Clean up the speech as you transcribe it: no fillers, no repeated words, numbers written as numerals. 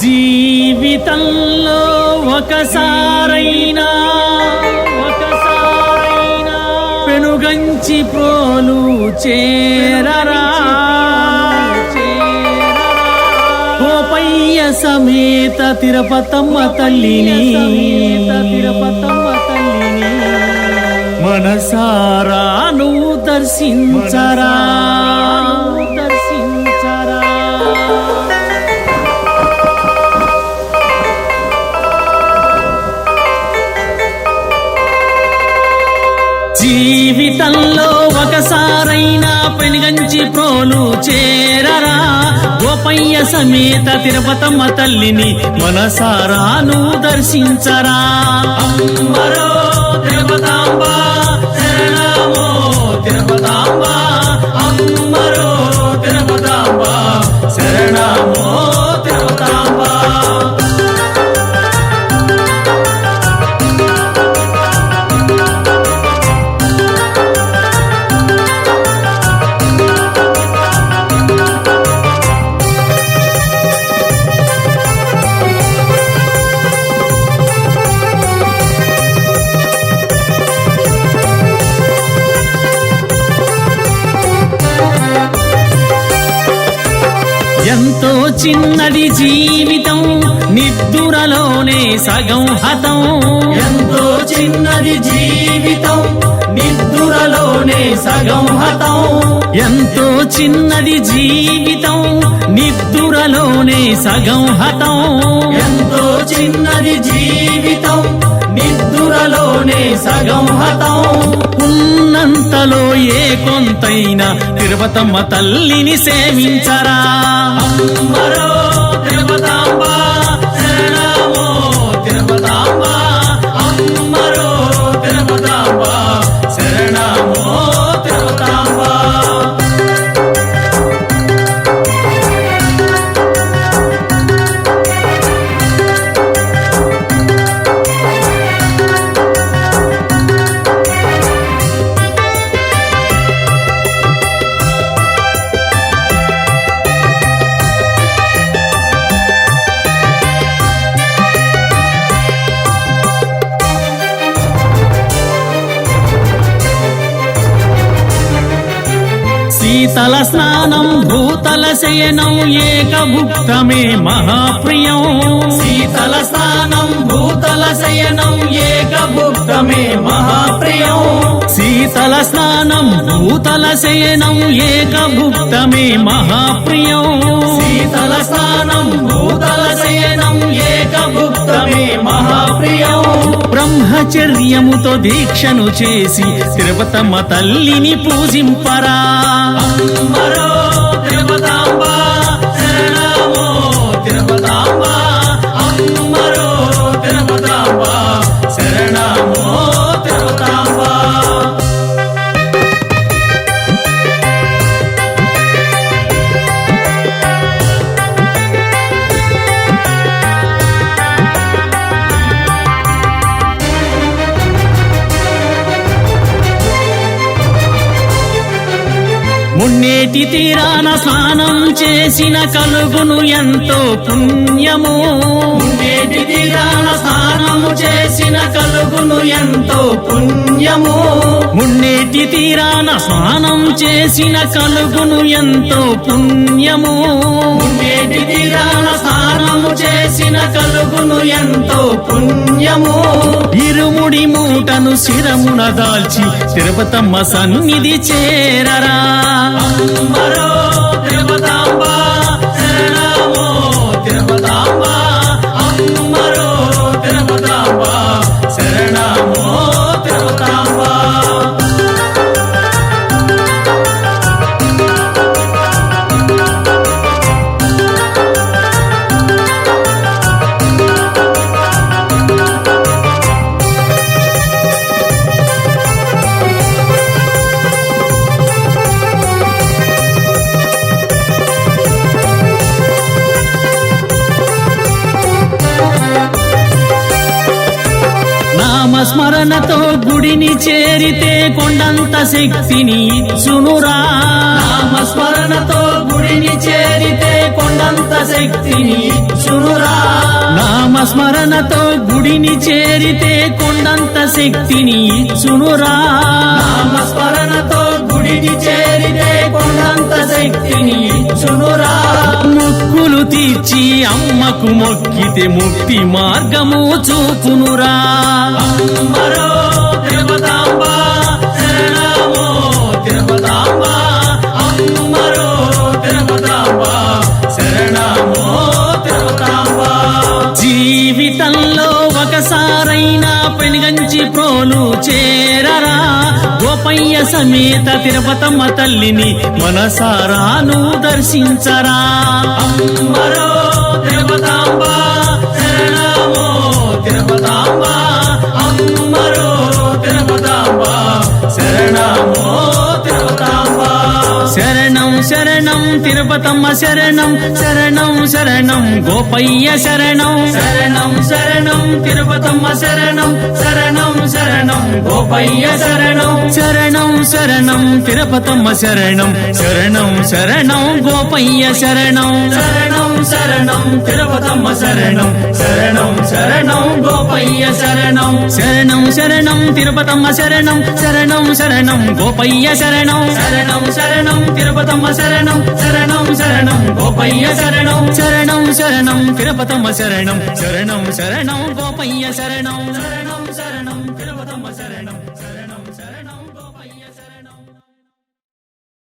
జీవితంలో ఒకసారైనా పెనుగంచి ప్రోలు చేరరా గోపయ్య సమేత తిరుపతమ్మ తల్లిని మనసారా నువ్వు దర్శించరా జీవితంలో ఒకసారైనా పెనుగంచి ప్రోలు చేరరా గోపయ్య సమేత తిరుపతమ్మ తల్లిని మనసారా నువ్వు దర్శించరా అమ్మరో తిరుపతాంబ శరణమో తిరుపతాంబ అమ్మరో తిరుపతాంబ శరణమో తిరుపతాంబ ఎంతో చిన్నది జీవితం నిద్దురలోనే సగం హతం ఎంతో చిన్నది జీవితం నిద్దురలోనే సగం హతం ఎంతో చిన్నది జీవితం నిద్దురలోనే సగం హతం ఎంతో చిన్నది జీవితం నిద్దురలోనే సగం హతం ఉన్నంతలో ఏ కొంతైనా తిరుపతమ్మ తల్లిని సేవించరా అమ్మరో తిరుపతాంబ శరణమో తిరుపతాంబ అమ్మరో తిరుపతాంబ శరణమో తిరుపతాంబ శీతల స్నానం భూతల శయనం ఏకభుక్తమే మహాప్రియం శీతల స్నానం భూతల శయనం ఏకభుక్తమే మహాప్రియం శీతల స్నానం భూతల శయనం ఏకభుక్తమే మహాప్రియం శీతల స్నానం భూతల శయనం ఏకభుక్తమే మహాప్రియం బ్రహ్మచర్యముతో దీక్షను చేసి తిరుపతమ్మ తల్లిని పూజింపరా అమ్మరో తిరుపతాంబ శరణమో తిరుపతాంబ అమ్మరో తిరుపతాంబ శరణమో తిరుపతాంబ మున్నేటి తీరాన స్నానం చేసిన కలుగును ఎంతో పుణ్యము మున్నేటి తీరాన స్నానం చేసిన కలుగును ఎంతో పుణ్యము మున్నేటి తీరాన స్నానం చేసిన కలుగును ఎంతో పుణ్యము మున్నేటి తీరాన స్నానం చేసిన కలుగును ఎంతో పుణ్యము ఇరుముడి మూటను శిరమున దాల్చి తిరుపతమ్మ సన్నిధి చేరరా అమ్మరో తిరుపతాంబ శరణమో తిరుపతాంబ అమ్మరో తిరుపతాంబ శరణమో తిరుపతాంబ నామస్మరణతో గుడిని చేరితే కొండంత శక్తిని ఇచ్చునురా నామస్మరణతో గుడిని చేరితే కొండంత శక్తిని ఇచ్చునురా నామస్మరణతో గుడిని చేరితే కొండంత శక్తిని ఇచ్చునురా నామస్మరణతో గుడిని చేరితే కొండంత శక్తిని ఇచ్చునురా మొక్కులు తీర్చి అమ్మకు మొక్కితే ముక్తి మార్గము చూపునురా అమ్మరో తిరుపతాంబ శరణమో తిరుపతాంబ అమ్మరో తిరుపతాంబ శరణమో తిరుపతాంబ జీవితంలో ఒకసారైనా పెనుగంచి ప్రోలు చేరరా గోపయ్య సమేత తిరుపతమ్మ తల్లిని మనసారాను దర్శించరా అమ్మరో తిరుపతాంబ శరణమో తిరుపతాంబ అమ్మరో తిరుపతాంబ శరణమో తిరుపతాంబ శరణం శరణం తిరుపతమ్మ శరణం శరణం శరణం గోపయ్య శరణం శరణం శరణం తిరుపతమ్మ శరణం శరణం శరణం గోపయ్య శరణం శరణం శరణం తిరుపతమ్మ శరణం శరణం శరణం గోపయ్య శరణం శరణం శరణం తిరుపతమ్మ శరణం శరణం శరణం గోపయ్య శరణం శరణం శరణం తిరుపతమ్మ శరణం శరణం శరణం గోపయ్య శరణం శరణం శరణం తిరుపతమ్మ శరణం శరణం శరణం గోపయ్య శరణం శరణం శరణం తిరుపతమ్మ శరణం శరణం శరణం గోపయ్య శరణం శరణం శరణం తిరుపతి